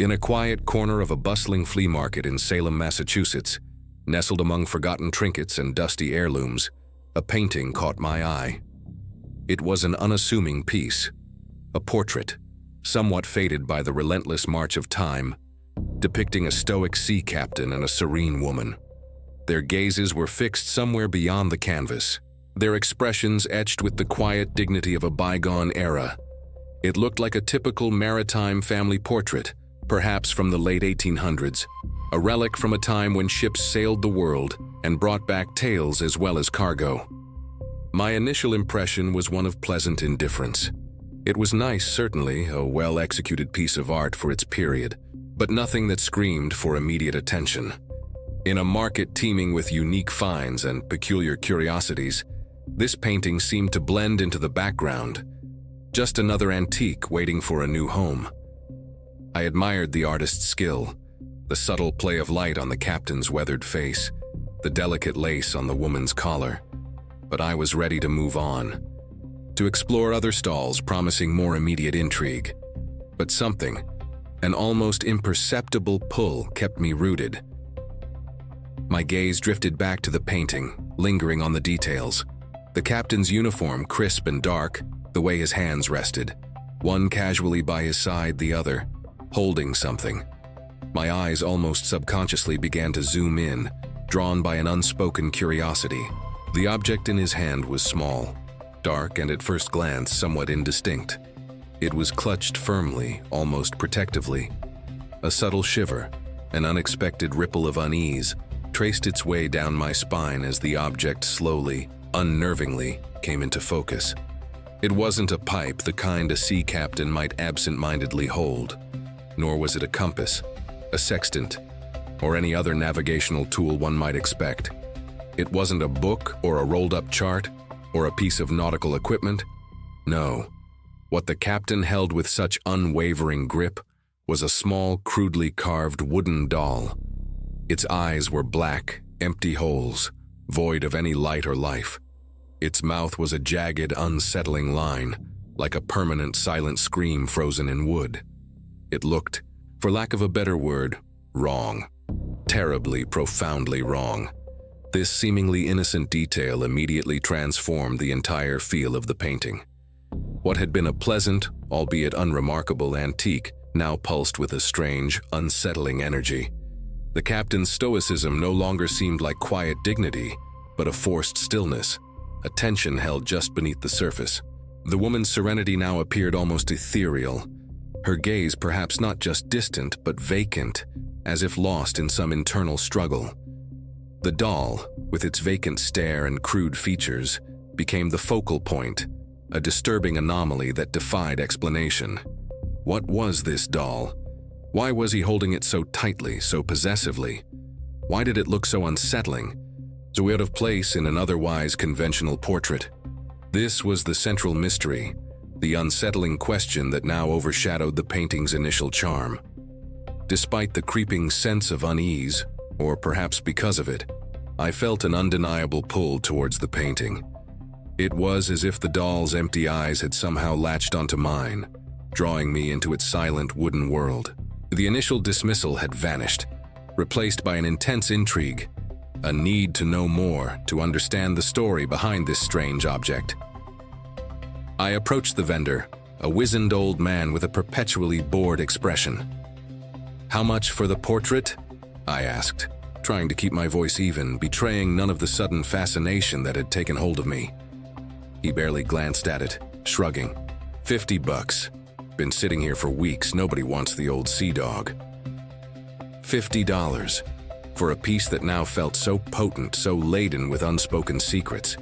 In a quiet corner of a bustling flea market in Salem, Massachusetts, nestled among forgotten trinkets and dusty heirlooms, a painting caught my eye. It was an unassuming piece, a portrait, somewhat faded by the relentless march of time, depicting a stoic sea captain and a serene woman. Their gazes were fixed somewhere beyond the canvas, their expressions etched with the quiet dignity of a bygone era. It looked like a typical maritime family portrait, perhaps from the late 1800s, a relic from a time when ships sailed the world and brought back tales as well as cargo. My initial impression was one of pleasant indifference. It was nice, certainly, a well-executed piece of art for its period, but nothing that screamed for immediate attention. In a market teeming with unique finds and peculiar curiosities, this painting seemed to blend into the background, just another antique waiting for a new home. I admired the artist's skill, the subtle play of light on the captain's weathered face, the delicate lace on the woman's collar. But I was ready to move on, to explore other stalls promising more immediate intrigue. But something, an almost imperceptible pull, kept me rooted. My gaze drifted back to the painting, lingering on the details. The captain's uniform, crisp and dark, the way his hands rested, one casually by his side, the other holding something. My eyes almost subconsciously began to zoom in, drawn by an unspoken curiosity. The object in his hand was small, dark, and at first glance somewhat indistinct. It was clutched firmly, almost protectively. A subtle shiver, an unexpected ripple of unease, traced its way down my spine as the object slowly, unnervingly, came into focus. It wasn't a pipe, the kind a sea captain might absent-mindedly hold, nor was it a compass, a sextant, or any other navigational tool one might expect. It wasn't a book or a rolled-up chart or a piece of nautical equipment. No, what the captain held with such unwavering grip was a small, crudely carved wooden doll. Its eyes were black, empty holes, void of any light or life. Its mouth was a jagged, unsettling line, like a permanent, silent scream frozen in wood. It looked, for lack of a better word, wrong. Terribly, profoundly wrong. This seemingly innocent detail immediately transformed the entire feel of the painting. What had been a pleasant, albeit unremarkable antique, now pulsed with a strange, unsettling energy. The captain's stoicism no longer seemed like quiet dignity, but a forced stillness, a tension held just beneath the surface. The woman's serenity now appeared almost ethereal, her gaze perhaps not just distant but vacant, as if lost in some internal struggle. The doll, with its vacant stare and crude features, became the focal point, a disturbing anomaly that defied explanation. What was this doll? Why was he holding it so tightly, so possessively? Why did it look so unsettling, so out of place in an otherwise conventional portrait? This was the central mystery, the unsettling question that now overshadowed the painting's initial charm. Despite the creeping sense of unease, or perhaps because of it, I felt an undeniable pull towards the painting. It was as if the doll's empty eyes had somehow latched onto mine, drawing me into its silent wooden world. The initial dismissal had vanished, replaced by an intense intrigue, a need to know more, to understand the story behind this strange object. I approached the vendor, a wizened old man with a perpetually bored expression. "How much for the portrait?" I asked, trying to keep my voice even, betraying none of the sudden fascination that had taken hold of me. He barely glanced at it, shrugging. $50. Been sitting here for weeks, nobody wants the old sea dog. $50 for a piece that now felt so potent, so laden with unspoken secrets.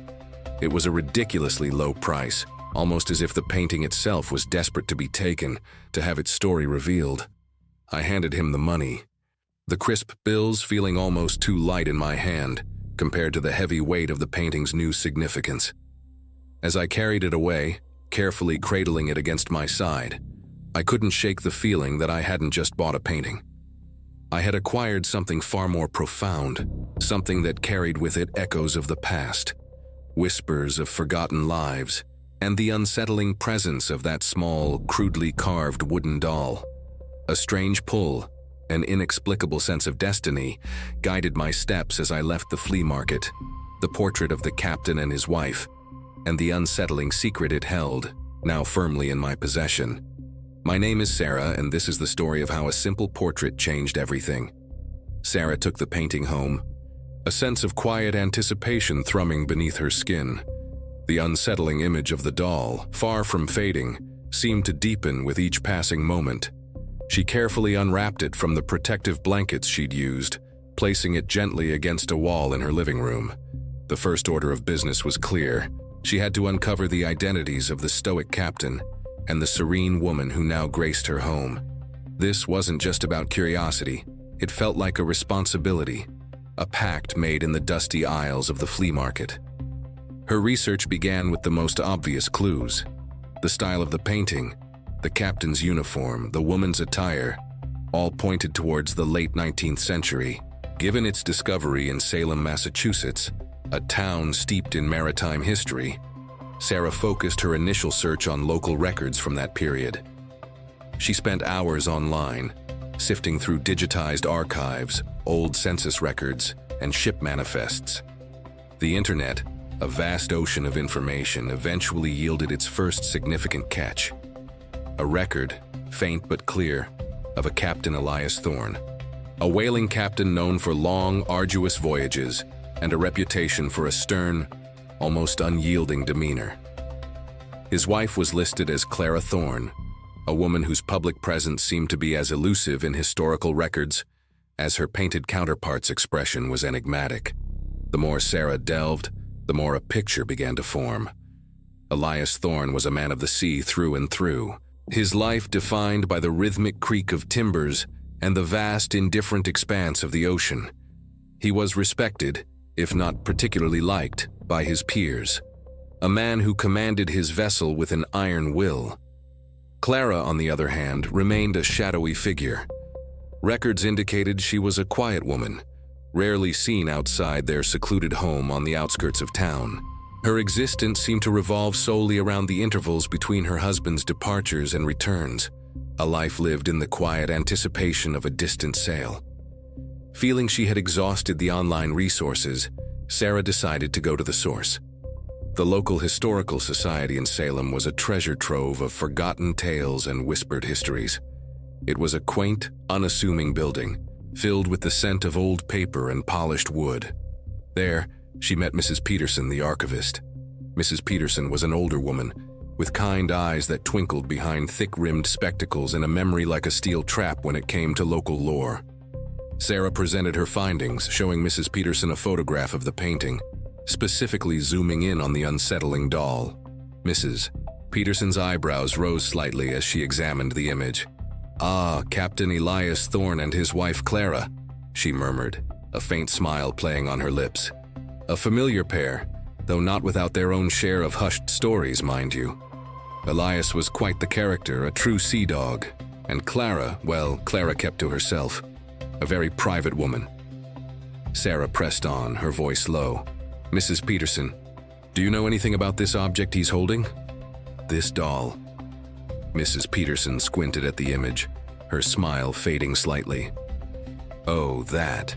It was a ridiculously low price, almost as if the painting itself was desperate to be taken, to have its story revealed. I handed him the money, the crisp bills feeling almost too light in my hand compared to the heavy weight of the painting's new significance. As I carried it away, carefully cradling it against my side, I couldn't shake the feeling that I hadn't just bought a painting. I had acquired something far more profound, something that carried with it echoes of the past, whispers of forgotten lives, and the unsettling presence of that small, crudely carved wooden doll. A strange pull, an inexplicable sense of destiny, guided my steps as I left the flea market. The portrait of the captain and his wife, and the unsettling secret it held, now firmly in my possession. My name is Sarah, and this is the story of how a simple portrait changed everything. Sarah took the painting home, a sense of quiet anticipation thrumming beneath her skin. The unsettling image of the doll, far from fading, seemed to deepen with each passing moment. She carefully unwrapped it from the protective blankets she'd used, placing it gently against a wall in her living room. The first order of business was clear. She had to uncover the identities of the stoic captain and the serene woman who now graced her home. This wasn't just about curiosity. It felt like a responsibility, a pact made in the dusty aisles of the flea market. Her research began with the most obvious clues. The style of the painting, the captain's uniform, the woman's attire, all pointed towards the late 19th century. Given its discovery in Salem, Massachusetts, a town steeped in maritime history, Sarah focused her initial search on local records from that period. She spent hours online, sifting through digitized archives, old census records, and ship manifests. The internet, a vast ocean of information, eventually yielded its first significant catch. A record, faint but clear, of a Captain Elias Thorne, a whaling captain known for long, arduous voyages and a reputation for a stern, almost unyielding demeanor. His wife was listed as Clara Thorne, a woman whose public presence seemed to be as elusive in historical records as her painted counterpart's expression was enigmatic. The more Sarah delved, the more a picture began to form. Elias Thorne was a man of the sea through and through, his life defined by the rhythmic creak of timbers and the vast, indifferent expanse of the ocean. He was respected, if not particularly liked, by his peers. A man who commanded his vessel with an iron will. Clara, on the other hand, remained a shadowy figure. Records indicated she was a quiet woman, rarely seen outside their secluded home on the outskirts of town. Her existence seemed to revolve solely around the intervals between her husband's departures and returns, a life lived in the quiet anticipation of a distant sail. Feeling she had exhausted the online resources, Sarah decided to go to the source. The local historical society in Salem was a treasure trove of forgotten tales and whispered histories. It was a quaint, unassuming building, filled with the scent of old paper and polished wood. There, she met Mrs. Peterson, the archivist. Mrs. Peterson was an older woman, with kind eyes that twinkled behind thick-rimmed spectacles and a memory like a steel trap when it came to local lore. Sarah presented her findings, showing Mrs. Peterson a photograph of the painting, specifically zooming in on the unsettling doll. Mrs. Peterson's eyebrows rose slightly as she examined the image. "Ah, Captain Elias Thorne and his wife Clara," she murmured, a faint smile playing on her lips. "A familiar pair, though not without their own share of hushed stories, mind you. Elias was quite the character, a true sea dog, and Clara, well, Clara kept to herself, a very private woman." Sarah pressed on, her voice low. "Mrs. Peterson, do you know anything about this object he's holding?" "This doll." Mrs. Peterson squinted at the image, her smile fading slightly. "Oh, that.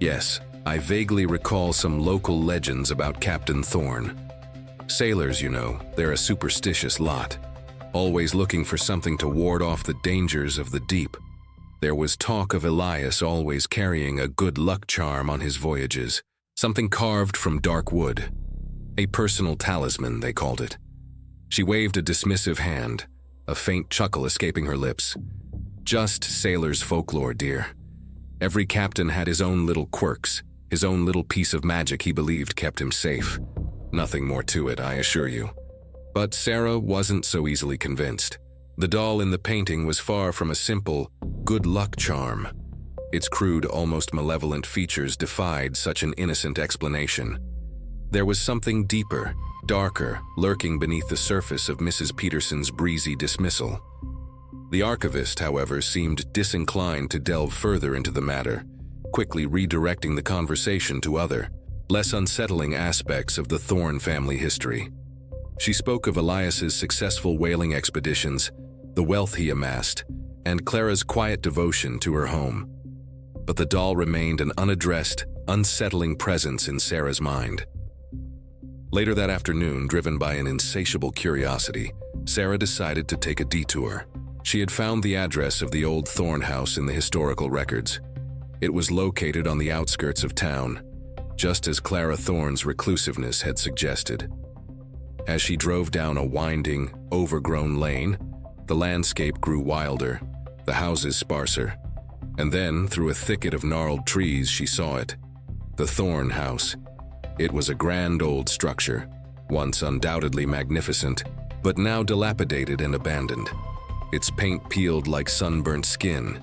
Yes, I vaguely recall some local legends about Captain Thorne. Sailors, you know, they're a superstitious lot, always looking for something to ward off the dangers of the deep. There was talk of Elias always carrying a good luck charm on his voyages, something carved from dark wood. A personal talisman, they called it." She waved a dismissive hand, a faint chuckle escaping her lips. "Just sailor's folklore, dear. Every captain had his own little quirks, his own little piece of magic he believed kept him safe. Nothing more to it, I assure you." But Sarah wasn't so easily convinced. The doll in the painting was far from a simple, good luck charm. Its crude, almost malevolent features defied such an innocent explanation. There was something deeper, darker, lurking beneath the surface of Mrs. Peterson's breezy dismissal. The archivist, however, seemed disinclined to delve further into the matter, quickly redirecting the conversation to other, less unsettling aspects of the Thorne family history. She spoke of Elias's successful whaling expeditions, the wealth he amassed, and Clara's quiet devotion to her home. But the doll remained an unaddressed, unsettling presence in Sarah's mind. Later that afternoon, driven by an insatiable curiosity, Sarah decided to take a detour. She had found the address of the old Thorn house in the historical records. It was located on the outskirts of town, just as Clara Thorne's reclusiveness had suggested. As she drove down a winding, overgrown lane, the landscape grew wilder, the houses sparser, and then, through a thicket of gnarled trees, she saw it. The Thorn house. It was a grand old structure, once undoubtedly magnificent, but now dilapidated and abandoned. Its paint peeled like sunburnt skin.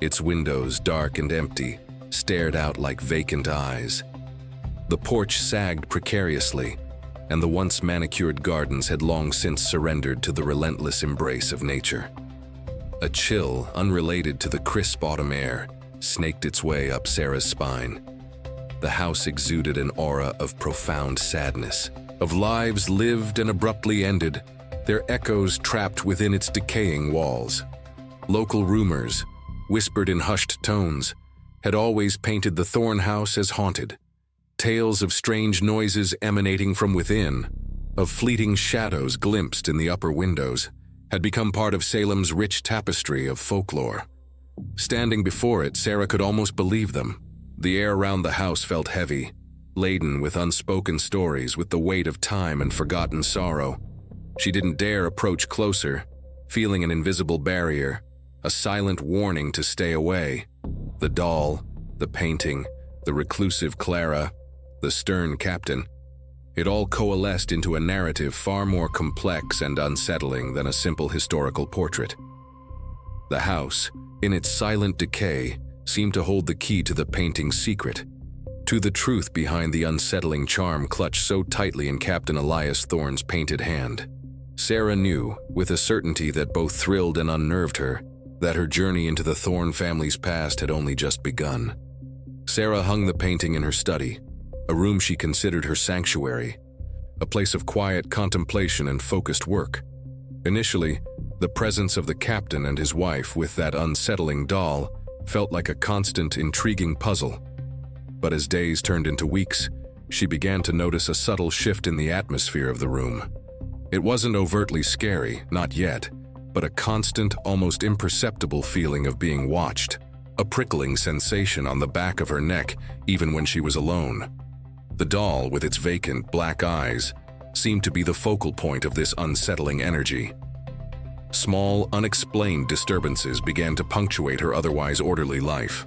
Its windows, dark and empty, stared out like vacant eyes. The porch sagged precariously, and the once manicured gardens had long since surrendered to the relentless embrace of nature. A chill, unrelated to the crisp autumn air, snaked its way up Sarah's spine. The house exuded an aura of profound sadness, of lives lived and abruptly ended, their echoes trapped within its decaying walls. Local rumors, whispered in hushed tones, had always painted the Thorn house as haunted. Tales of strange noises emanating from within, of fleeting shadows glimpsed in the upper windows, had become part of Salem's rich tapestry of folklore. Standing before it, Sarah could almost believe them. The air around the house felt heavy, laden with unspoken stories, with the weight of time and forgotten sorrow. She didn't dare approach closer, feeling an invisible barrier, a silent warning to stay away. The doll, the painting, the reclusive Clara, the stern captain. It all coalesced into a narrative far more complex and unsettling than a simple historical portrait. The house, in its silent decay, seemed to hold the key to the painting's secret, to the truth behind the unsettling charm clutched so tightly in Captain Elias Thorne's painted hand. Sarah knew, with a certainty that both thrilled and unnerved her, that her journey into the Thorne family's past had only just begun. Sarah hung the painting in her study, a room she considered her sanctuary, a place of quiet contemplation and focused work. Initially, the presence of the captain and his wife with that unsettling doll felt like a constant, intriguing puzzle. But as days turned into weeks, she began to notice a subtle shift in the atmosphere of the room. It wasn't overtly scary, not yet, but a constant, almost imperceptible feeling of being watched, a prickling sensation on the back of her neck even when she was alone. The doll, with its vacant black eyes, seemed to be the focal point of this unsettling energy. Small, unexplained disturbances began to punctuate her otherwise orderly life.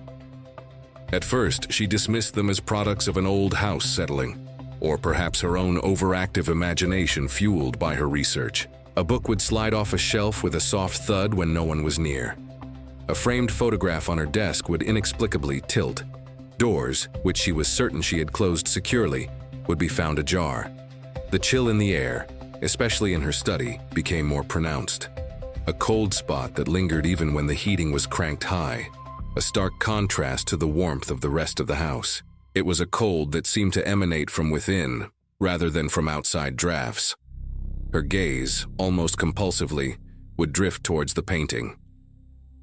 At first, she dismissed them as products of an old house settling, or perhaps her own overactive imagination fueled by her research. A book would slide off a shelf with a soft thud when no one was near. A framed photograph on her desk would inexplicably tilt. Doors, which she was certain she had closed securely, would be found ajar. The chill in the air, especially in her study, became more pronounced. A cold spot that lingered even when the heating was cranked high, a stark contrast to the warmth of the rest of the house. It was a cold that seemed to emanate from within, rather than from outside drafts. Her gaze, almost compulsively, would drift towards the painting.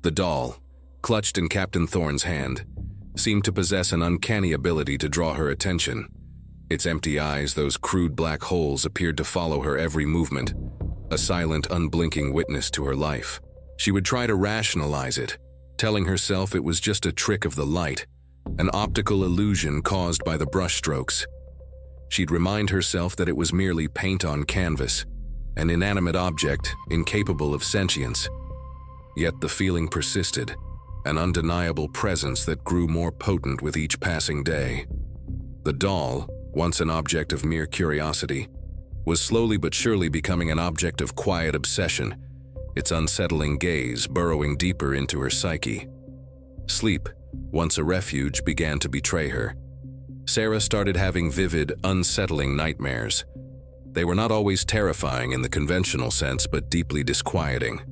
The doll, clutched in Captain Thorne's hand, seemed to possess an uncanny ability to draw her attention. Its empty eyes, those crude black holes, appeared to follow her every movement, a silent, unblinking witness to her life. She would try to rationalize it, telling herself it was just a trick of the light, an optical illusion caused by the brushstrokes. She'd remind herself that it was merely paint on canvas, an inanimate object incapable of sentience. Yet the feeling persisted, an undeniable presence that grew more potent with each passing day. The doll, once an object of mere curiosity, was slowly but surely becoming an object of quiet obsession, its unsettling gaze burrowing deeper into her psyche. Sleep, once a refuge, began to betray her. Sarah started having vivid, unsettling nightmares. They were not always terrifying in the conventional sense, but deeply disquieting.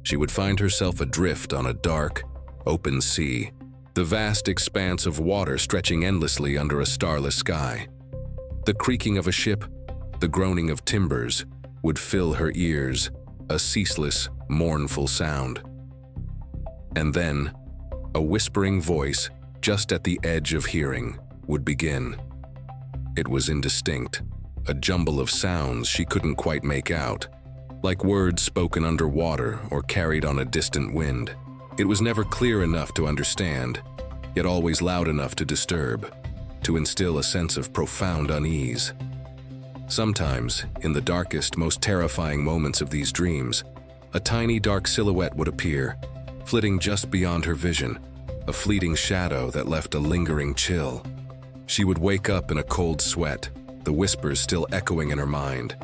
She would find herself adrift on a dark, open sea, the vast expanse of water stretching endlessly under a starless sky. The creaking of a ship, the groaning of timbers, would fill her ears, a ceaseless, mournful sound. And then, a whispering voice, just at the edge of hearing, would begin. It was indistinct, a jumble of sounds she couldn't quite make out, like words spoken underwater or carried on a distant wind. It was never clear enough to understand, yet always loud enough to disturb, to instill a sense of profound unease. Sometimes, in the darkest, most terrifying moments of these dreams, a tiny dark silhouette would appear, flitting just beyond her vision, a fleeting shadow that left a lingering chill. She would wake up in a cold sweat, the whispers still echoing in her mind.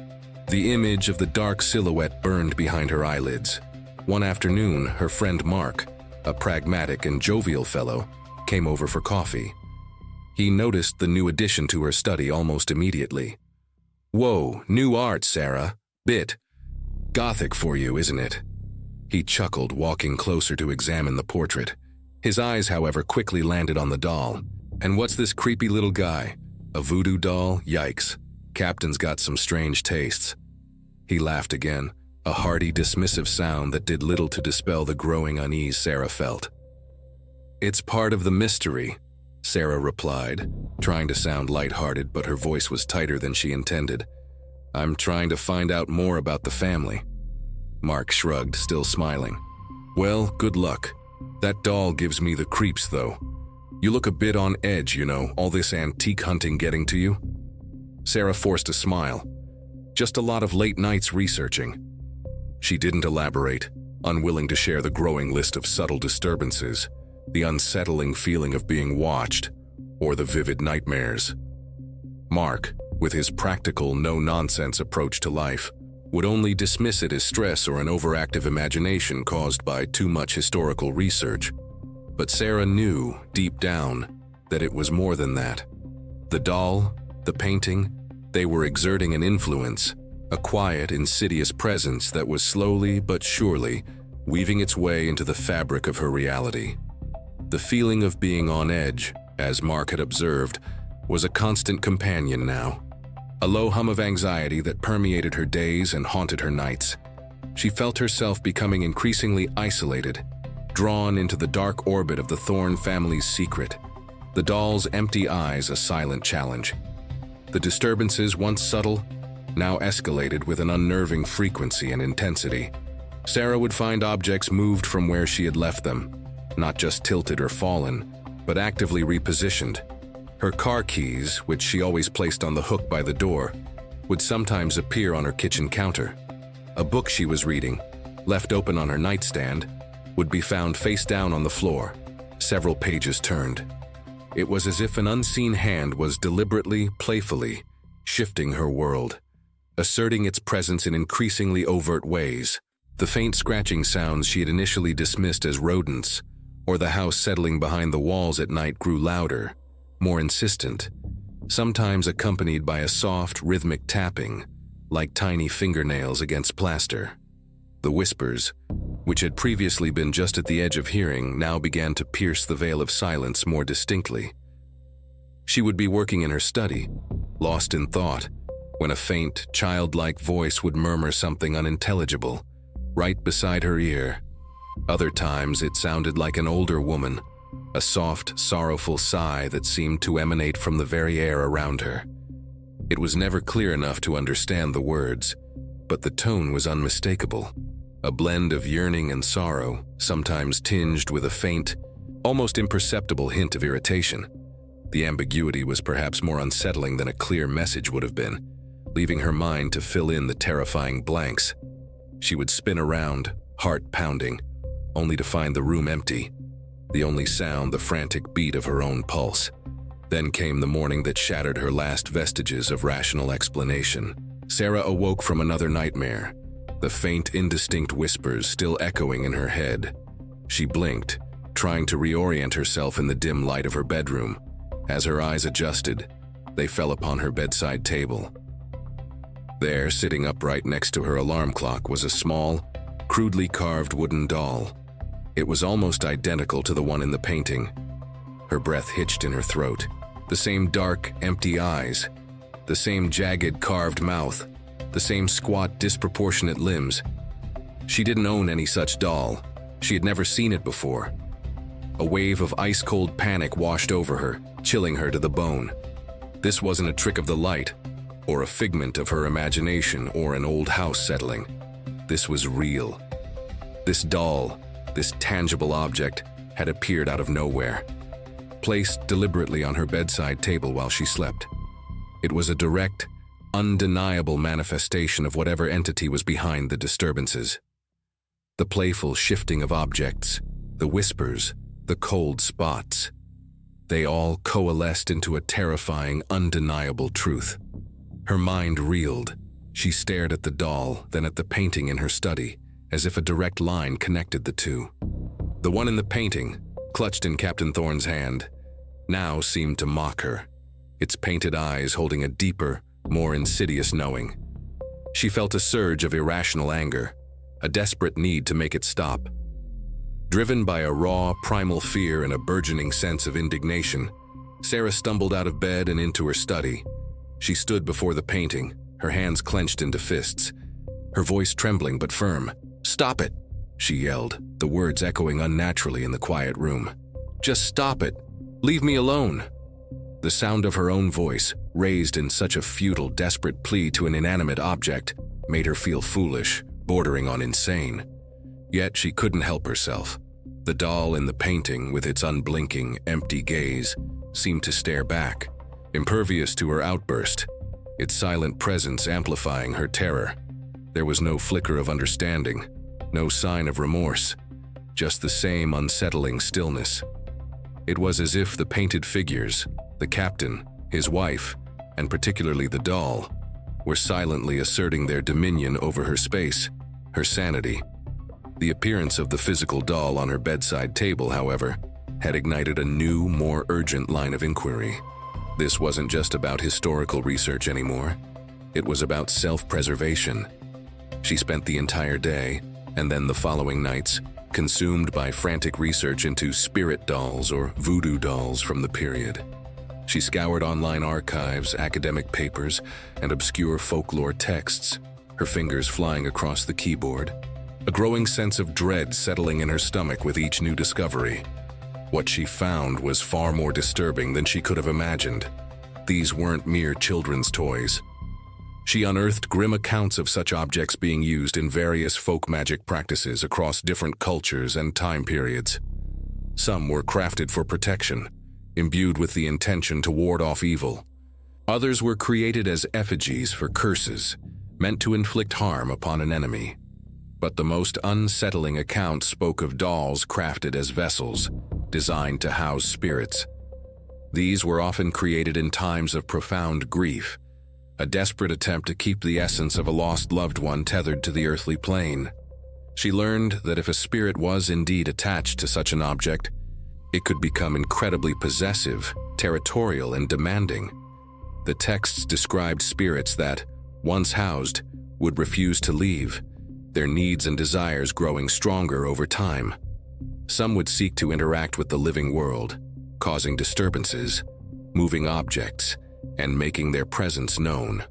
The image of the dark silhouette burned behind her eyelids. One afternoon, her friend Mark, a pragmatic and jovial fellow, came over for coffee. He noticed the new addition to her study almost immediately. "Whoa, new art, Sarah. Bit Gothic for you, isn't it?" He chuckled, walking closer to examine the portrait. His eyes, however, quickly landed on the doll. "And what's this creepy little guy? A voodoo doll? Yikes. Captain's got some strange tastes." He laughed again, a hearty, dismissive sound that did little to dispel the growing unease Sarah felt. "It's part of the mystery," Sarah replied, trying to sound lighthearted, but her voice was tighter than she intended. "I'm trying to find out more about the family." Mark shrugged, still smiling. "Well, good luck. That doll gives me the creeps, though. You look a bit on edge, you know, all this antique hunting getting to you." Sarah forced a smile. "Just a lot of late nights researching." She didn't elaborate, unwilling to share the growing list of subtle disturbances, the unsettling feeling of being watched, or the vivid nightmares. Mark, with his practical, no-nonsense approach to life, would only dismiss it as stress or an overactive imagination caused by too much historical research. But Sarah knew, deep down, that it was more than that. The doll, the painting, they were exerting an influence, a quiet, insidious presence that was slowly but surely weaving its way into the fabric of her reality. The feeling of being on edge, as Mark had observed, was a constant companion now. A low hum of anxiety that permeated her days and haunted her nights. She felt herself becoming increasingly isolated, drawn into the dark orbit of the Thorne family's secret, the doll's empty eyes a silent challenge. The disturbances, once subtle, now escalated with an unnerving frequency and intensity. Sarah would find objects moved from where she had left them, not just tilted or fallen, but actively repositioned. Her car keys, which she always placed on the hook by the door, would sometimes appear on her kitchen counter. A book she was reading, left open on her nightstand, would be found face down on the floor, several pages turned. It was as if an unseen hand was deliberately, playfully, shifting her world, asserting its presence in increasingly overt ways. The faint scratching sounds she had initially dismissed as rodents, or the house settling behind the walls at night grew louder, more insistent, sometimes accompanied by a soft, rhythmic tapping, like tiny fingernails against plaster. The whispers, which had previously been just at the edge of hearing, now began to pierce the veil of silence more distinctly. She would be working in her study, lost in thought, when a faint, childlike voice would murmur something unintelligible, right beside her ear. Other times it sounded like an older woman, a soft, sorrowful sigh that seemed to emanate from the very air around her. It was never clear enough to understand the words, but the tone was unmistakable. A blend of yearning and sorrow, sometimes tinged with a faint, almost imperceptible hint of irritation. The ambiguity was perhaps more unsettling than a clear message would have been, leaving her mind to fill in the terrifying blanks. She would spin around, heart pounding, only to find the room empty, the only sound the frantic beat of her own pulse. Then came the morning that shattered her last vestiges of rational explanation. Sarah awoke from another nightmare, the faint, indistinct whispers still echoing in her head. She blinked, trying to reorient herself in the dim light of her bedroom. As her eyes adjusted, they fell upon her bedside table. There, sitting upright next to her alarm clock, was a small, crudely carved wooden doll. It was almost identical to the one in the painting. Her breath hitched in her throat. The same dark, empty eyes, the same jagged, carved mouth, the same squat, disproportionate limbs. She didn't own any such doll, She had never seen it before. A wave of ice-cold panic washed over her, chilling her to the bone. This wasn't a trick of the light, or a figment of her imagination, or an old house settling. This was real. This doll, this tangible object, had appeared out of nowhere, placed deliberately on her bedside table while she slept. It was a direct, undeniable manifestation of whatever entity was behind the disturbances. The playful shifting of objects, the whispers, the cold spots, they all coalesced into a terrifying, undeniable truth. Her mind reeled. She stared at the doll, then at the painting in her study, as if a direct line connected the two. The one in the painting, clutched in Captain Thorne's hand, now seemed to mock her, its painted eyes holding a deeper, more insidious knowing. She felt a surge of irrational anger, a desperate need to make it stop. Driven by a raw, primal fear and a burgeoning sense of indignation, Sarah stumbled out of bed and into her study. She stood before the painting, her hands clenched into fists, her voice trembling but firm. "Stop it!" she yelled, the words echoing unnaturally in the quiet room. "Just stop it! Leave me alone!" The sound of her own voice, raised in such a futile, desperate plea to an inanimate object, made her feel foolish, bordering on insane. Yet she couldn't help herself. The doll in the painting, with its unblinking, empty gaze, seemed to stare back, impervious to her outburst, its silent presence amplifying her terror. There was no flicker of understanding, no sign of remorse, just the same unsettling stillness. It was as if the painted figures, the captain, his wife, and particularly the doll, were silently asserting their dominion over her space, her sanity. The appearance of the physical doll on her bedside table, however, had ignited a new, more urgent line of inquiry. This wasn't just about historical research anymore. It was about self-preservation. She spent the entire day, and then the following nights, consumed by frantic research into spirit dolls or voodoo dolls from the period. She scoured online archives, academic papers, and obscure folklore texts, her fingers flying across the keyboard, a growing sense of dread settling in her stomach with each new discovery. What she found was far more disturbing than she could have imagined. These weren't mere children's toys. She unearthed grim accounts of such objects being used in various folk magic practices across different cultures and time periods. Some were crafted for protection, imbued with the intention to ward off evil. Others were created as effigies for curses, meant to inflict harm upon an enemy. But the most unsettling account spoke of dolls crafted as vessels, designed to house spirits. These were often created in times of profound grief, a desperate attempt to keep the essence of a lost loved one tethered to the earthly plane. She learned that if a spirit was indeed attached to such an object, it could become incredibly possessive, territorial, and demanding. The texts described spirits that, once housed, would refuse to leave, their needs and desires growing stronger over time. Some would seek to interact with the living world, causing disturbances, moving objects, and making their presence known.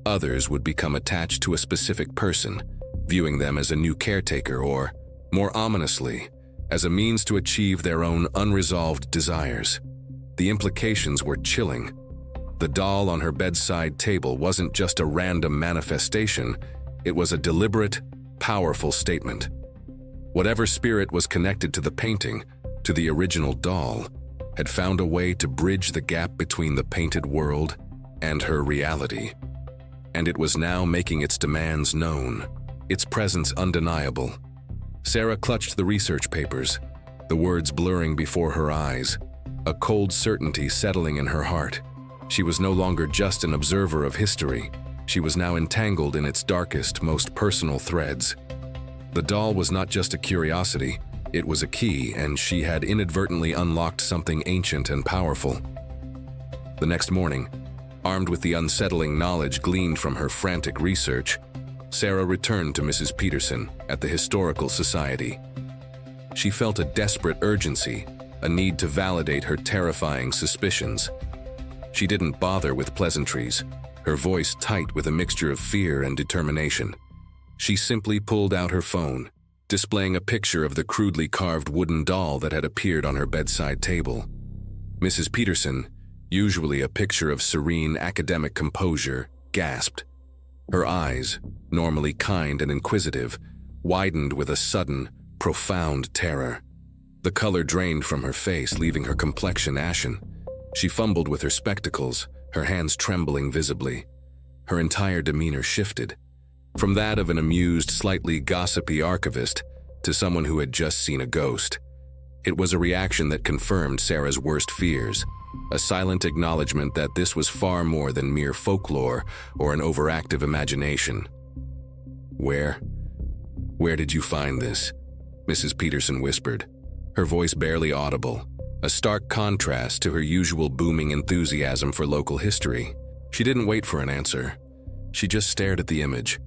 Others would become attached to a specific person, viewing them as a new caretaker or, more ominously, as a means to achieve their own unresolved desires. The implications were chilling. The doll on her bedside table wasn't just a random manifestation, it was a deliberate, powerful statement. Whatever spirit was connected to the painting, to the original doll, had found a way to bridge the gap between the painted world and her reality. And it was now making its demands known, its presence undeniable. Sarah clutched the research papers, the words blurring before her eyes, a cold certainty settling in her heart. She was no longer just an observer of history. She was now entangled in its darkest, most personal threads. The doll was not just a curiosity, it was a key, and she had inadvertently unlocked something ancient and powerful. The next morning, armed with the unsettling knowledge gleaned from her frantic research, Sarah returned to Mrs. Peterson at the Historical Society. She felt a desperate urgency, a need to validate her terrifying suspicions. She didn't bother with pleasantries, her voice tight with a mixture of fear and determination. She simply pulled out her phone, displaying a picture of the crudely carved wooden doll that had appeared on her bedside table. Mrs. Peterson, usually a picture of serene academic composure, gasped. Her eyes, normally kind and inquisitive, widened with a sudden, profound terror. The color drained from her face, leaving her complexion ashen. She fumbled with her spectacles, her hands trembling visibly. Her entire demeanor shifted, from that of an amused, slightly gossipy archivist to someone who had just seen a ghost. It was a reaction that confirmed Sarah's worst fears, a silent acknowledgement that this was far more than mere folklore or an overactive imagination. Where did you find this?" Mrs. Peterson whispered, her voice barely audible, a stark contrast to her usual booming enthusiasm for local history. She didn't wait for an answer. She just stared at the image,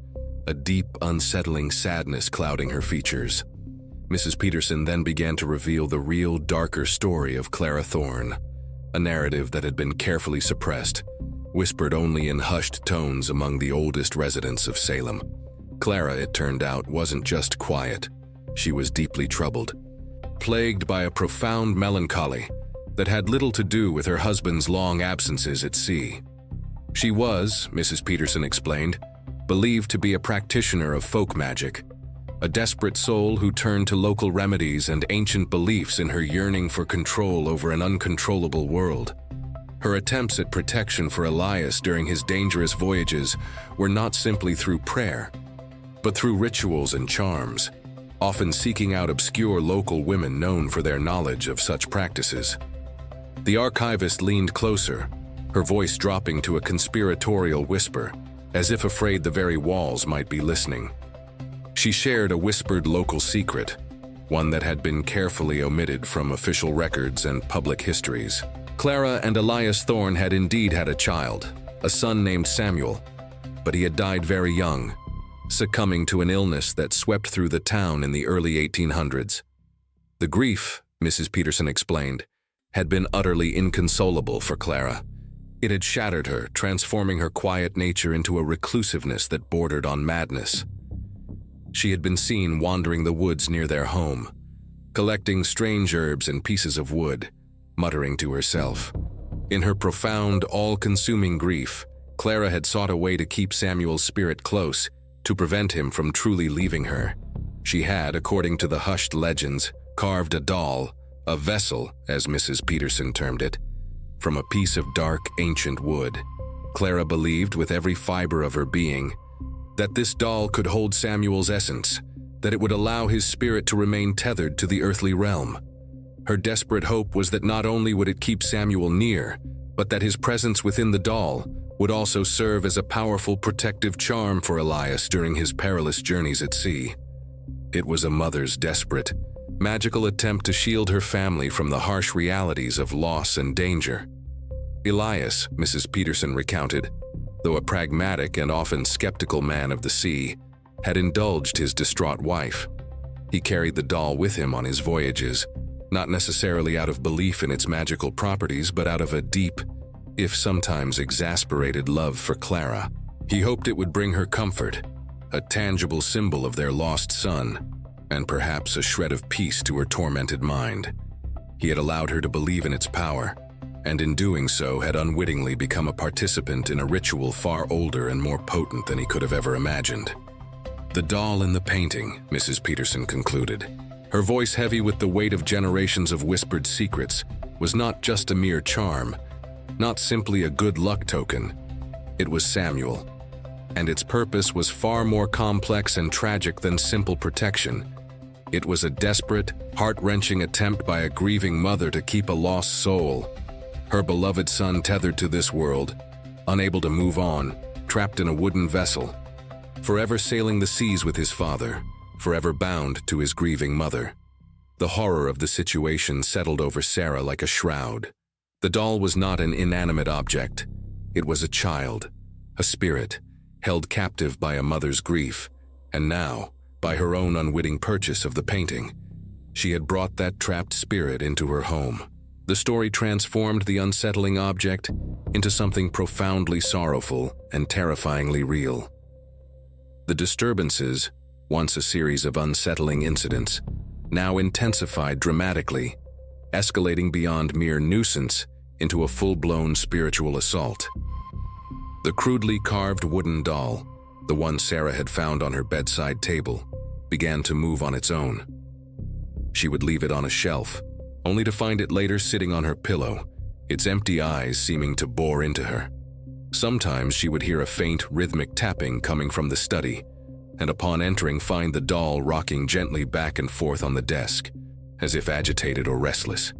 a deep, unsettling sadness clouding her features. Mrs. Peterson then began to reveal the real, darker story of Clara Thorne, a narrative that had been carefully suppressed, whispered only in hushed tones among the oldest residents of Salem. Clara, it turned out, wasn't just quiet. She was deeply troubled, plagued by a profound melancholy that had little to do with her husband's long absences at sea. She was, Mrs. Peterson explained, believed to be a practitioner of folk magic, a desperate soul who turned to local remedies and ancient beliefs in her yearning for control over an uncontrollable world. Her attempts at protection for Elias during his dangerous voyages were not simply through prayer, but through rituals and charms, often seeking out obscure local women known for their knowledge of such practices. The archivist leaned closer, her voice dropping to a conspiratorial whisper, as if afraid the very walls might be listening. She shared a whispered local secret, one that had been carefully omitted from official records and public histories. Clara and Elias Thorne had indeed had a child, a son named Samuel, but he had died very young, succumbing to an illness that swept through the town in the early 1800s. The grief, Mrs. Peterson explained, had been utterly inconsolable for Clara. It had shattered her, transforming her quiet nature into a reclusiveness that bordered on madness. She had been seen wandering the woods near their home, collecting strange herbs and pieces of wood, muttering to herself. In her profound, all-consuming grief, Clara had sought a way to keep Samuel's spirit close, to prevent him from truly leaving her. She had, according to the hushed legends, carved a doll, a vessel, as Mrs. Peterson termed it, from a piece of dark, ancient wood. Clara believed with every fiber of her being that this doll could hold Samuel's essence, that it would allow his spirit to remain tethered to the earthly realm. Her desperate hope was that not only would it keep Samuel near, but that his presence within the doll would also serve as a powerful protective charm for Elias during his perilous journeys at sea. It was a mother's desperate, magical attempt to shield her family from the harsh realities of loss and danger. Elias, Mrs. Peterson recounted, though a pragmatic and often skeptical man of the sea, had indulged his distraught wife. He carried the doll with him on his voyages, not necessarily out of belief in its magical properties, but out of a deep, if sometimes exasperated, love for Clara. He hoped it would bring her comfort, a tangible symbol of their lost son, and perhaps a shred of peace to her tormented mind. He had allowed her to believe in its power, and in doing so had unwittingly become a participant in a ritual far older and more potent than he could have ever imagined. The doll in the painting, Mrs. Peterson concluded, her voice heavy with the weight of generations of whispered secrets, was not just a mere charm, not simply a good luck token. It was Samuel, and its purpose was far more complex and tragic than simple protection. It was a desperate, heart-wrenching attempt by a grieving mother to keep a lost soul, her beloved son tethered to this world, unable to move on, trapped in a wooden vessel, forever sailing the seas with his father, forever bound to his grieving mother. The horror of the situation settled over Sarah like a shroud. The doll was not an inanimate object. It was a child, a spirit, held captive by a mother's grief, and now, by her own unwitting purchase of the painting, she had brought that trapped spirit into her home. The story transformed the unsettling object into something profoundly sorrowful and terrifyingly real. The disturbances, once a series of unsettling incidents, now intensified dramatically, escalating beyond mere nuisance into a full-blown spiritual assault. The crudely carved wooden doll, the one Sarah had found on her bedside table, began to move on its own. She would leave it on a shelf, only to find it later sitting on her pillow, its empty eyes seeming to bore into her. Sometimes she would hear a faint, rhythmic tapping coming from the study, and upon entering find the doll rocking gently back and forth on the desk, as if agitated or restless.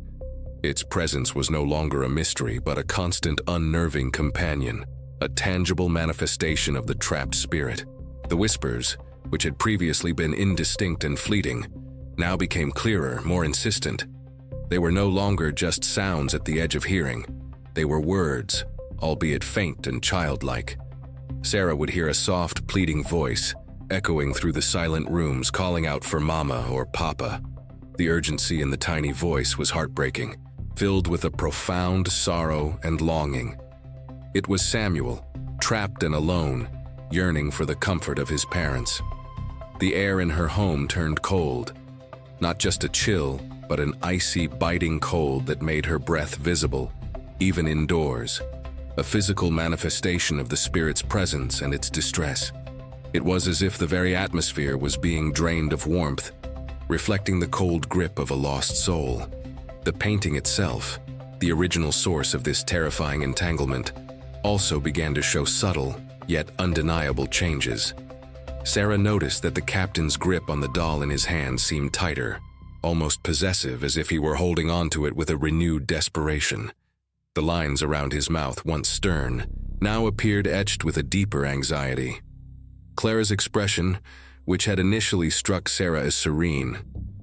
Its presence was no longer a mystery, but a constant, unnerving companion, a tangible manifestation of the trapped spirit. The whispers, which had previously been indistinct and fleeting, now became clearer, more insistent. They were no longer just sounds at the edge of hearing. They were words, albeit faint and childlike. Sarah would hear a soft, pleading voice, echoing through the silent rooms, calling out for Mama or Papa. The urgency in the tiny voice was heartbreaking, filled with a profound sorrow and longing. It was Samuel, trapped and alone, yearning for the comfort of his parents. The air in her home turned cold, not just a chill, but an icy, biting cold that made her breath visible, even indoors, a physical manifestation of the spirit's presence and its distress. It was as if the very atmosphere was being drained of warmth, reflecting the cold grip of a lost soul. The painting itself, the original source of this terrifying entanglement, also began to show subtle, yet undeniable changes. Sarah noticed that the captain's grip on the doll in his hand seemed tighter, almost possessive, as if he were holding on to it with a renewed desperation. The lines around his mouth, once stern, now appeared etched with a deeper anxiety. Clara's expression, which had initially struck Sarah as serene,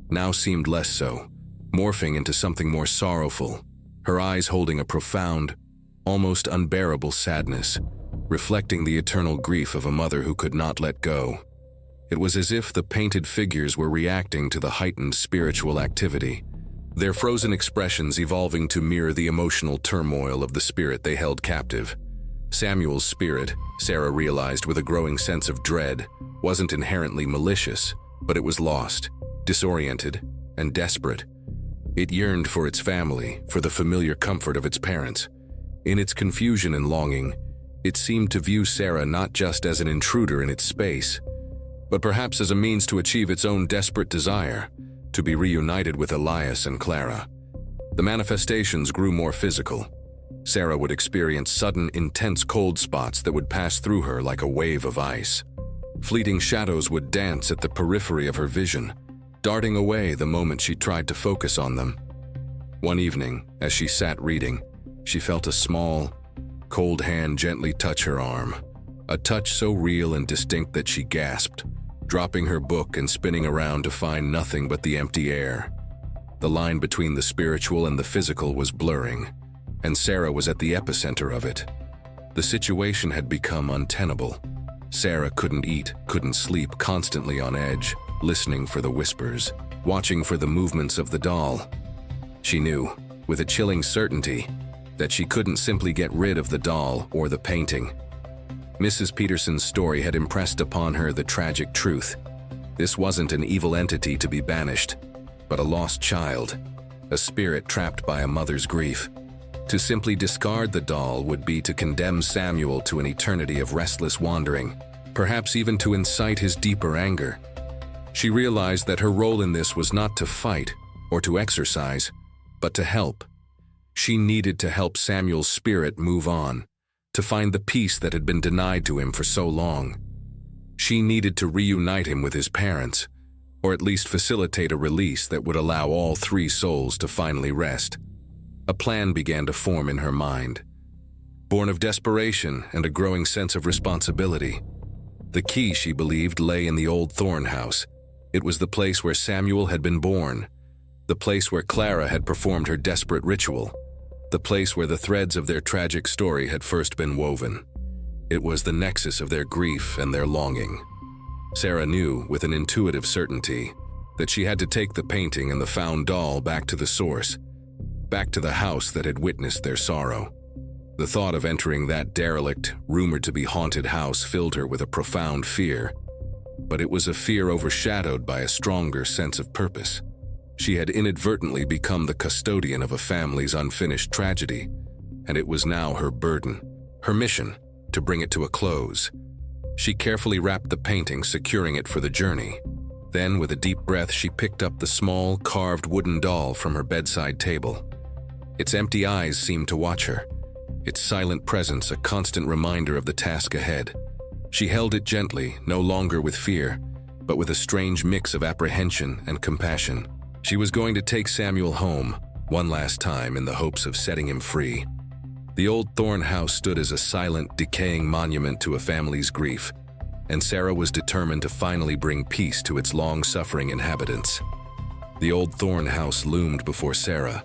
now seemed less so, morphing into something more sorrowful, her eyes holding a profound, almost unbearable sadness, reflecting the eternal grief of a mother who could not let go. It was as if the painted figures were reacting to the heightened spiritual activity, their frozen expressions evolving to mirror the emotional turmoil of the spirit they held captive. Samuel's spirit, Sarah realized with a growing sense of dread, wasn't inherently malicious, but it was lost, disoriented, and desperate. It yearned for its family, for the familiar comfort of its parents. In its confusion and longing, it seemed to view Sarah not just as an intruder in its space, but perhaps as a means to achieve its own desperate desire, to be reunited with Elias and Clara. The manifestations grew more physical. Sarah would experience sudden, intense cold spots that would pass through her like a wave of ice. Fleeting shadows would dance at the periphery of her vision, darting away the moment she tried to focus on them. One evening, as she sat reading, she felt a small, cold hand gently touch her arm, a touch so real and distinct that she gasped, dropping her book and spinning around to find nothing but the empty air. The line between the spiritual and the physical was blurring, and Sarah was at the epicenter of it. The situation had become untenable. Sarah couldn't eat, couldn't sleep, constantly on edge, listening for the whispers, watching for the movements of the doll. She knew, with a chilling certainty, that she couldn't simply get rid of the doll or the painting. Mrs. Peterson's story had impressed upon her the tragic truth. This wasn't an evil entity to be banished, but a lost child, a spirit trapped by a mother's grief. To simply discard the doll would be to condemn Samuel to an eternity of restless wandering, perhaps even to incite his deeper anger. She realized that her role in this was not to fight or to exercise, but to help. She needed to help Samuel's spirit move on, to find the peace that had been denied to him for so long. She needed to reunite him with his parents, or at least facilitate a release that would allow all three souls to finally rest. A plan began to form in her mind, born of desperation and a growing sense of responsibility. The key, she believed, lay in the old Thorn house. It was the place where Samuel had been born, the place where Clara had performed her desperate ritual, the place where the threads of their tragic story had first been woven. It was the nexus of their grief and their longing. Sarah knew, with an intuitive certainty, that she had to take the painting and the found doll back to the source, back to the house that had witnessed their sorrow. The thought of entering that derelict, rumored to be haunted house filled her with a profound fear. but it was a fear overshadowed by a stronger sense of purpose. She had inadvertently become the custodian of a family's unfinished tragedy, and it was now her burden, her mission, to bring it to a close. She carefully wrapped the painting, securing it for the journey. Then, with a deep breath, she picked up the small, carved wooden doll from her bedside table. Its empty eyes seemed to watch her, its silent presence a constant reminder of the task ahead. She held it gently, no longer with fear, but with a strange mix of apprehension and compassion. She was going to take Samuel home, one last time, in the hopes of setting him free. The old Thorn house stood as a silent, decaying monument to a family's grief, and Sarah was determined to finally bring peace to its long-suffering inhabitants. The old Thorn house loomed before Sarah,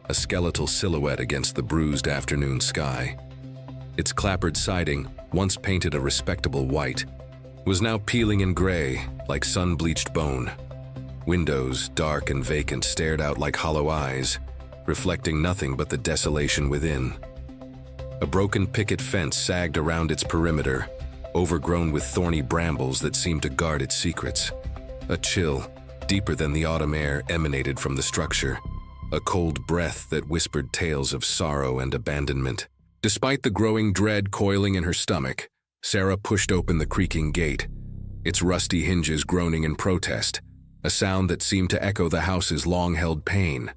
a skeletal silhouette against the bruised afternoon sky. Its clappered siding, once painted a respectable white, was now peeling in gray like sun-bleached bone. Windows, dark and vacant, stared out like hollow eyes, reflecting nothing but the desolation within. A broken picket fence sagged around its perimeter, overgrown with thorny brambles that seemed to guard its secrets. A chill, deeper than the autumn air, emanated from the structure, a cold breath that whispered tales of sorrow and abandonment. Despite the growing dread coiling in her stomach, Sarah pushed open the creaking gate, its rusty hinges groaning in protest, a sound that seemed to echo the house's long-held pain.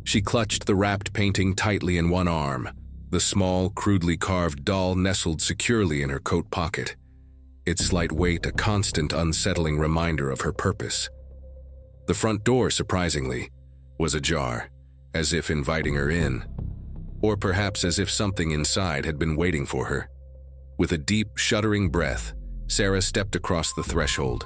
She clutched the wrapped painting tightly in one arm, the small, crudely carved doll nestled securely in her coat pocket, its slight weight a constant unsettling reminder of her purpose. The front door, surprisingly, was ajar, as if inviting her in, or perhaps as if something inside had been waiting for her. With a deep, shuddering breath, Sarah stepped across the threshold.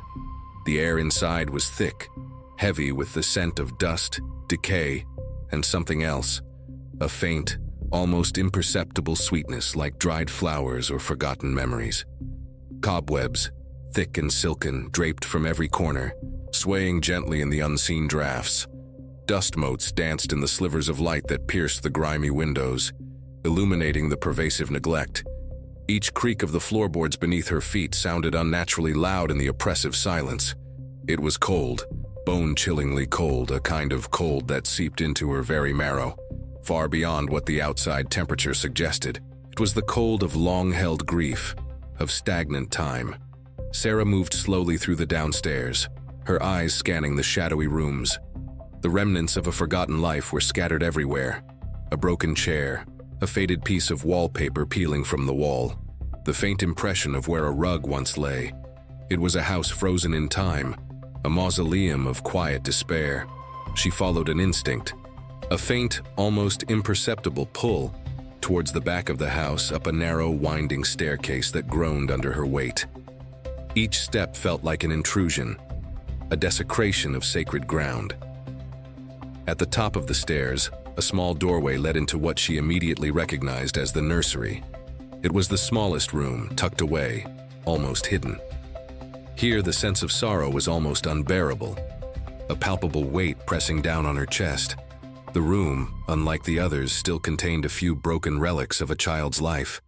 The air inside was thick, heavy with the scent of dust, decay, and something else, a faint, almost imperceptible sweetness like dried flowers or forgotten memories. Cobwebs, thick and silken, draped from every corner, swaying gently in the unseen drafts. Dust motes danced in the slivers of light that pierced the grimy windows, illuminating the pervasive neglect. Each creak of the floorboards beneath her feet sounded unnaturally loud in the oppressive silence. It was cold, bone-chillingly cold, a kind of cold that seeped into her very marrow, far beyond what the outside temperature suggested. It was the cold of long-held grief, of stagnant time. Sarah moved slowly through the downstairs, her eyes scanning the shadowy rooms. The remnants of a forgotten life were scattered everywhere. A broken chair, a faded piece of wallpaper peeling from the wall, the faint impression of where a rug once lay. It was a house frozen in time, a mausoleum of quiet despair. She followed an instinct, a faint, almost imperceptible pull towards the back of the house, up a narrow, winding staircase that groaned under her weight. Each step felt like an intrusion, a desecration of sacred ground. At the top of the stairs, a small doorway led into what she immediately recognized as the nursery. It was the smallest room, tucked away, almost hidden. Here, the sense of sorrow was almost unbearable, a palpable weight pressing down on her chest. The room, unlike the others, still contained a few broken relics of a child's life.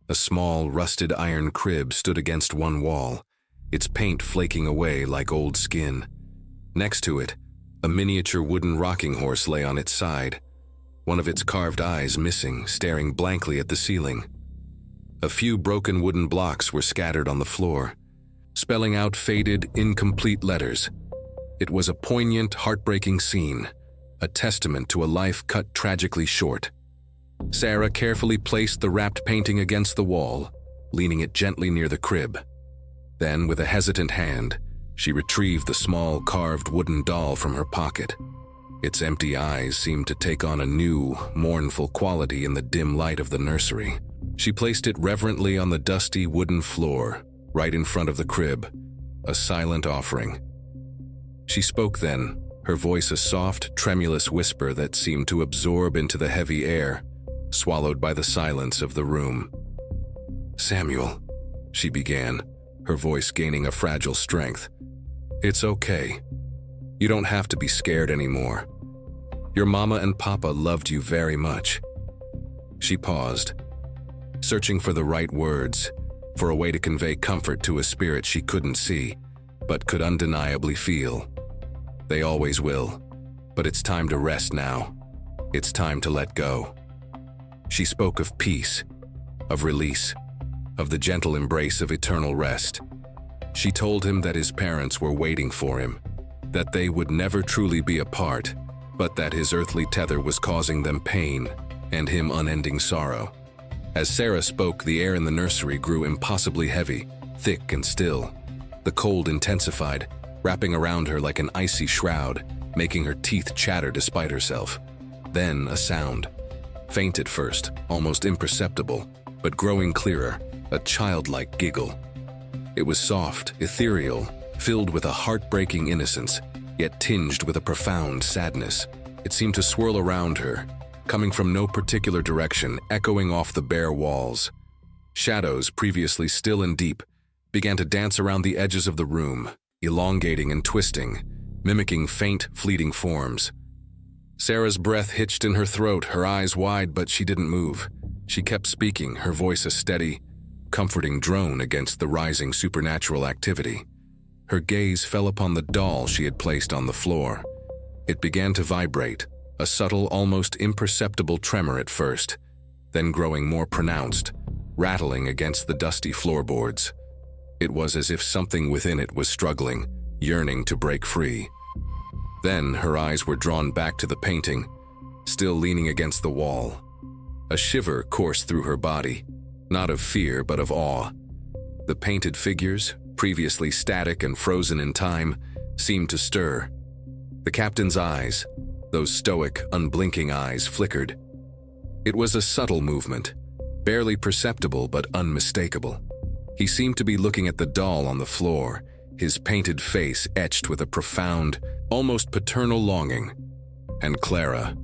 A small, rusted iron crib stood against one wall, its paint flaking away like old skin. Next to it, a miniature wooden rocking horse lay on its side, one of its carved eyes missing, staring blankly at the ceiling. A few broken wooden blocks were scattered on the floor, spelling out faded, incomplete letters. It was a poignant, heartbreaking scene, a testament to a life cut tragically short. Sarah carefully placed the wrapped painting against the wall, leaning it gently near the crib. Then, with a hesitant hand, she retrieved the small, carved wooden doll from her pocket. Its empty eyes seemed to take on a new, mournful quality in the dim light of the nursery. She placed it reverently on the dusty wooden floor, right in front of the crib, a silent offering. She spoke then, her voice a soft, tremulous whisper that seemed to absorb into the heavy air, swallowed by the silence of the room. "Samuel," she began, her voice gaining a fragile strength. "It's okay. You don't have to be scared anymore. Your mama and papa loved you very much." She paused, searching for the right words, for a way to convey comfort to a spirit she couldn't see. but could undeniably feel. They always will, but it's time to rest now. It's time to let go. She spoke of peace, of release, of the gentle embrace of eternal rest. She told him that his parents were waiting for him, that they would never truly be apart, but that his earthly tether was causing them pain and him unending sorrow. As Sarah spoke, the air in the nursery grew impossibly heavy, thick and still. The cold intensified, wrapping around her like an icy shroud, making her teeth chatter despite herself. Then a sound. Faint at first, almost imperceptible, but growing clearer, a childlike giggle. It was soft, ethereal, filled with a heartbreaking innocence, yet tinged with a profound sadness. It seemed to swirl around her, coming from no particular direction, echoing off the bare walls. Shadows, previously still and deep, began to dance around the edges of the room, elongating and twisting, mimicking faint, fleeting forms. Sarah's breath hitched in her throat, her eyes wide, but she didn't move. She kept speaking, her voice a steady, comforting drone against the rising supernatural activity. Her gaze fell upon the doll she had placed on the floor. It began to vibrate, a subtle, almost imperceptible tremor at first, then growing more pronounced, rattling against the dusty floorboards. It was as if something within it was struggling, yearning to break free. Then her eyes were drawn back to the painting, still leaning against the wall. A shiver coursed through her body, not of fear but of awe. The painted figures, previously static and frozen in time, seemed to stir. The captain's eyes, those stoic, unblinking eyes, flickered. It was a subtle movement, barely perceptible but unmistakable. He seemed to be looking at the doll on the floor, his painted face etched with a profound, almost paternal longing. And Clara,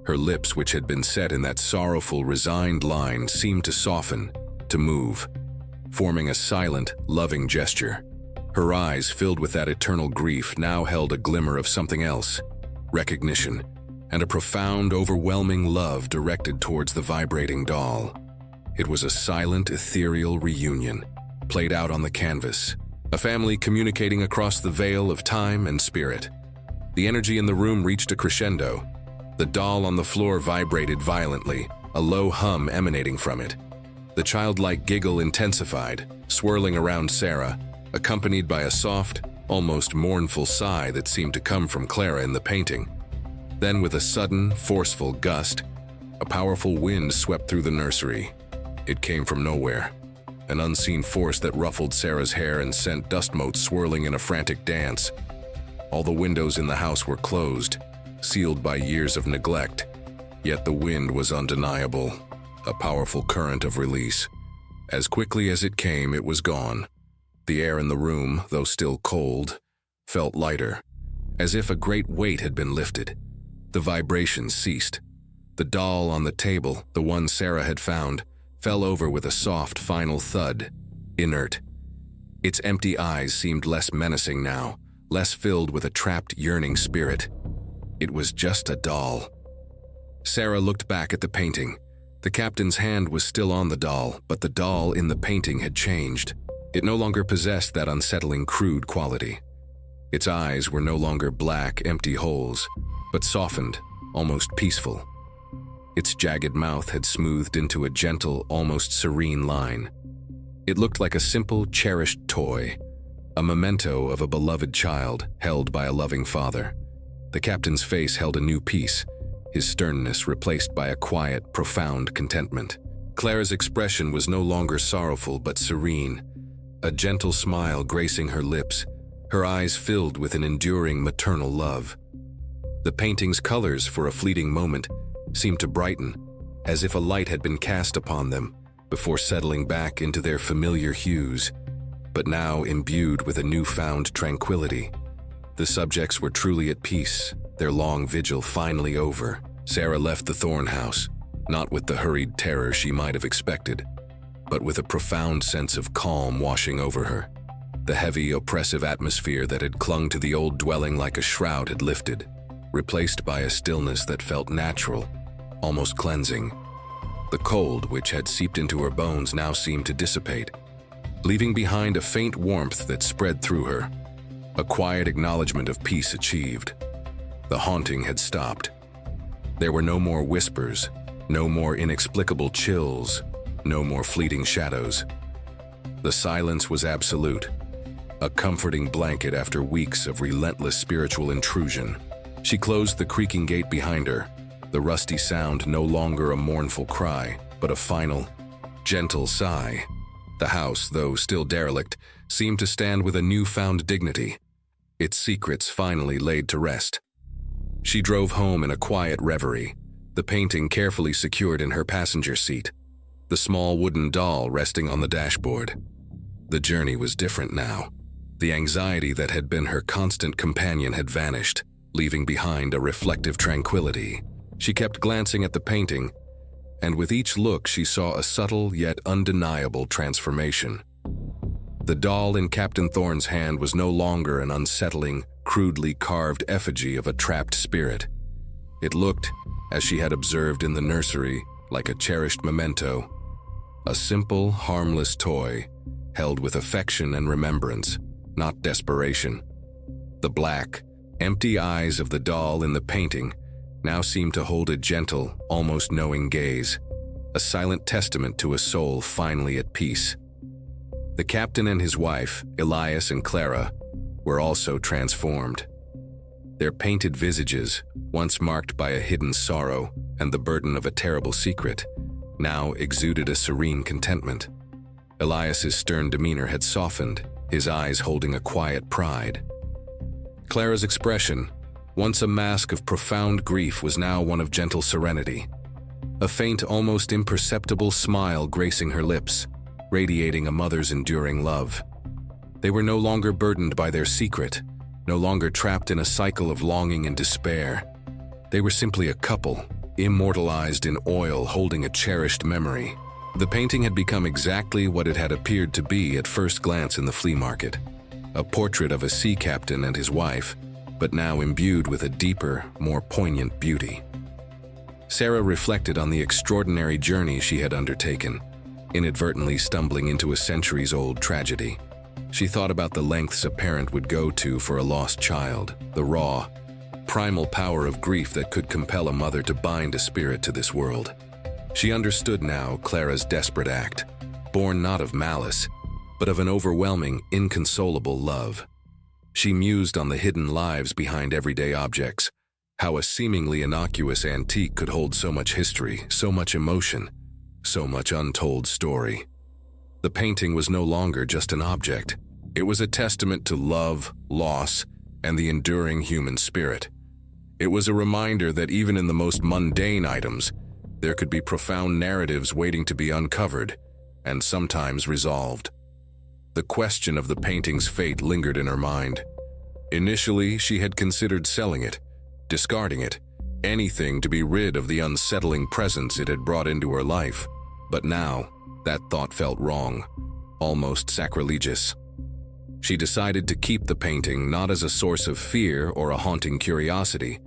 her lips, which had been set in that sorrowful, resigned line, seemed to soften, to move, forming a silent, loving gesture. Her eyes, filled with that eternal grief, now held a glimmer of something else, recognition, and a profound, overwhelming love directed towards the vibrating doll. It was a silent, ethereal reunion, played out on the canvas, a family communicating across the veil of time and spirit. The energy in the room reached a crescendo. The doll on the floor vibrated violently, a low hum emanating from it. The childlike giggle intensified, swirling around Sarah, accompanied by a soft, almost mournful sigh that seemed to come from Clara in the painting. Then, with a sudden, forceful gust, a powerful wind swept through the nursery. It came from nowhere, an unseen force that ruffled Sarah's hair and sent dust motes swirling in a frantic dance. All the windows in the house were closed, sealed by years of neglect, yet the wind was undeniable, a powerful current of release. As quickly as it came, it was gone. The air in the room, though still cold, felt lighter, as if a great weight had been lifted. The vibrations ceased. The doll on the table, the one Sarah had found, fell over with a soft, final thud, inert. Its empty eyes seemed less menacing now, less filled with a trapped, yearning spirit. It was just a doll. Sarah looked back at the painting. The captain's hand was still on the doll, but the doll in the painting had changed. It no longer possessed that unsettling, crude quality. Its eyes were no longer black, empty holes, but softened, almost peaceful. Its jagged mouth had smoothed into a gentle, almost serene line. It looked like a simple, cherished toy, a memento of a beloved child held by a loving father. The captain's face held a new peace, his sternness replaced by a quiet, profound contentment. Clara's expression was no longer sorrowful but serene, a gentle smile gracing her lips, her eyes filled with an enduring maternal love. The painting's colors, for a fleeting moment, seemed to brighten, as if a light had been cast upon them, before settling back into their familiar hues, but now imbued with a newfound tranquility. The subjects were truly at peace, their long vigil finally over. Sarah left the Thorn House, not with the hurried terror she might have expected, but with a profound sense of calm washing over her. The heavy, oppressive atmosphere that had clung to the old dwelling like a shroud had lifted, replaced by a stillness that felt natural, almost cleansing. The cold, which had seeped into her bones, now seemed to dissipate, leaving behind a faint warmth that spread through her. a quiet acknowledgement of peace achieved. The haunting had stopped. There were no more whispers, no more inexplicable chills, no more fleeting shadows. The silence was absolute, a comforting blanket after weeks of relentless spiritual intrusion. She closed the creaking gate behind her, the rusty sound no longer a mournful cry, but a final, gentle sigh. The house, though still derelict, seemed to stand with a newfound dignity, its secrets finally laid to rest. She drove home in a quiet reverie, the painting carefully secured in her passenger seat, the small wooden doll resting on the dashboard. The journey was different now. The anxiety that had been her constant companion had vanished, leaving behind a reflective tranquility. She kept glancing at the painting, and with each look she saw a subtle yet undeniable transformation. The doll in Captain Thorne's hand was no longer an unsettling, crudely carved effigy of a trapped spirit. It looked, as she had observed in the nursery, like a cherished memento, a simple, harmless toy, held with affection and remembrance, not desperation. The black, empty eyes of the doll in the painting now seemed to hold a gentle, almost knowing gaze, a silent testament to a soul finally at peace. The captain and his wife, Elias and Clara, were also transformed. Their painted visages, once marked by a hidden sorrow and the burden of a terrible secret, now exuded a serene contentment. Elias's stern demeanor had softened, his eyes holding a quiet pride. Clara's expression, once a mask of profound grief, was now one of gentle serenity, a faint, almost imperceptible smile gracing her lips, radiating a mother's enduring love. They were no longer burdened by their secret, no longer trapped in a cycle of longing and despair. They were simply a couple, immortalized in oil, holding a cherished memory. The painting had become exactly what it had appeared to be at first glance in the flea market, a portrait of a sea captain and his wife, but now imbued with a deeper, more poignant beauty. Sarah reflected on the extraordinary journey she had undertaken, inadvertently stumbling into a centuries-old tragedy. She thought about the lengths a parent would go to for a lost child, the raw, primal power of grief that could compel a mother to bind a spirit to this world. She understood now Clara's desperate act, born not of malice, but of an overwhelming, inconsolable love. She mused on the hidden lives behind everyday objects, how a seemingly innocuous antique could hold so much history, so much emotion, so much untold story. The painting was no longer just an object. It was a testament to love, loss, and the enduring human spirit. It was a reminder that even in the most mundane items, there could be profound narratives waiting to be uncovered, and sometimes resolved. The question of the painting's fate lingered in her mind. Initially, she had considered selling it, discarding it, anything to be rid of the unsettling presence it had brought into her life. But now, that thought felt wrong, almost sacrilegious. She decided to keep the painting not as a source of fear or a haunting curiosity,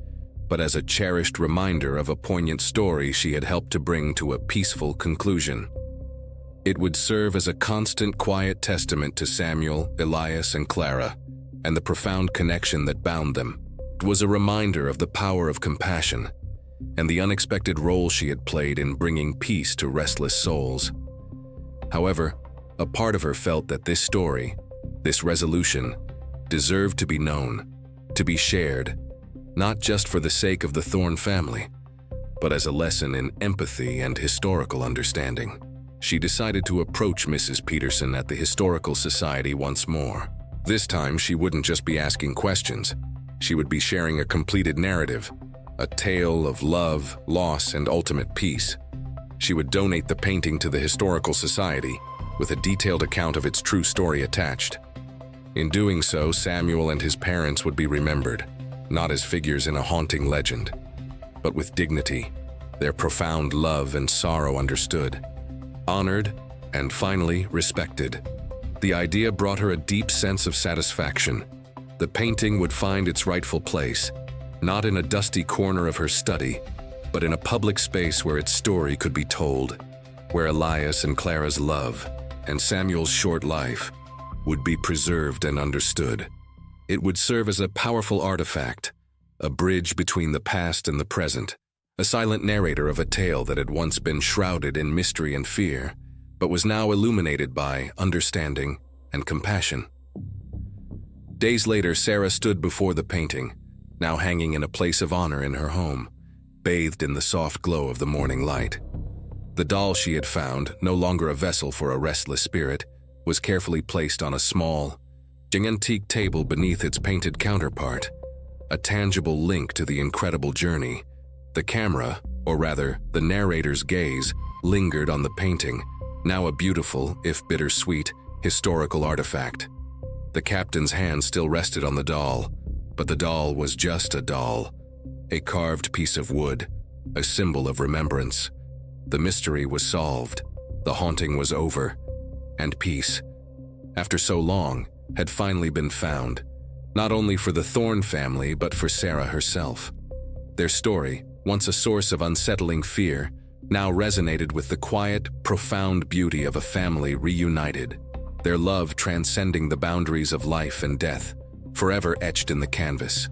but as a cherished reminder of a poignant story she had helped to bring to a peaceful conclusion. It would serve as a constant, quiet testament to Samuel, Elias, and Clara, and the profound connection that bound them. It was a reminder of the power of compassion and the unexpected role she had played in bringing peace to restless souls. However, a part of her felt that this story, this resolution, deserved to be known, to be shared, not just for the sake of the Thorne family, but as a lesson in empathy and historical understanding. She decided to approach Mrs. Peterson at the Historical Society once more. This time, she wouldn't just be asking questions. She would be sharing a completed narrative, a tale of love, loss, and ultimate peace. She would donate the painting to the Historical Society, with a detailed account of its true story attached. In doing so, Samuel and his parents would be remembered, not as figures in a haunting legend, but with dignity, their profound love and sorrow understood, honored, and finally respected. The idea brought her a deep sense of satisfaction. The painting would find its rightful place, not in a dusty corner of her study, but in a public space where its story could be told, where Elias and Clara's love and Samuel's short life would be preserved and understood. It would serve as a powerful artifact, a bridge between the past and the present, a silent narrator of a tale that had once been shrouded in mystery and fear, but was now illuminated by understanding and compassion. Days later, Sarah stood before the painting, now hanging in a place of honor in her home, bathed in the soft glow of the morning light. The doll she had found, no longer a vessel for a restless spirit, was carefully placed on a small, antique table beneath its painted counterpart, a tangible link to the incredible journey. The camera, or rather, the narrator's gaze, lingered on the painting, now a beautiful, if bittersweet, historical artifact. The captain's hand still rested on the doll, but the doll was just a doll, a carved piece of wood, a symbol of remembrance. The mystery was solved, the haunting was over, and peace, after so long, had finally been found, not only for the Thorne family but for Sarah herself. Their story, once a source of unsettling fear, now resonated with the quiet, profound beauty of a family reunited, their love transcending the boundaries of life and death, forever etched in the canvas.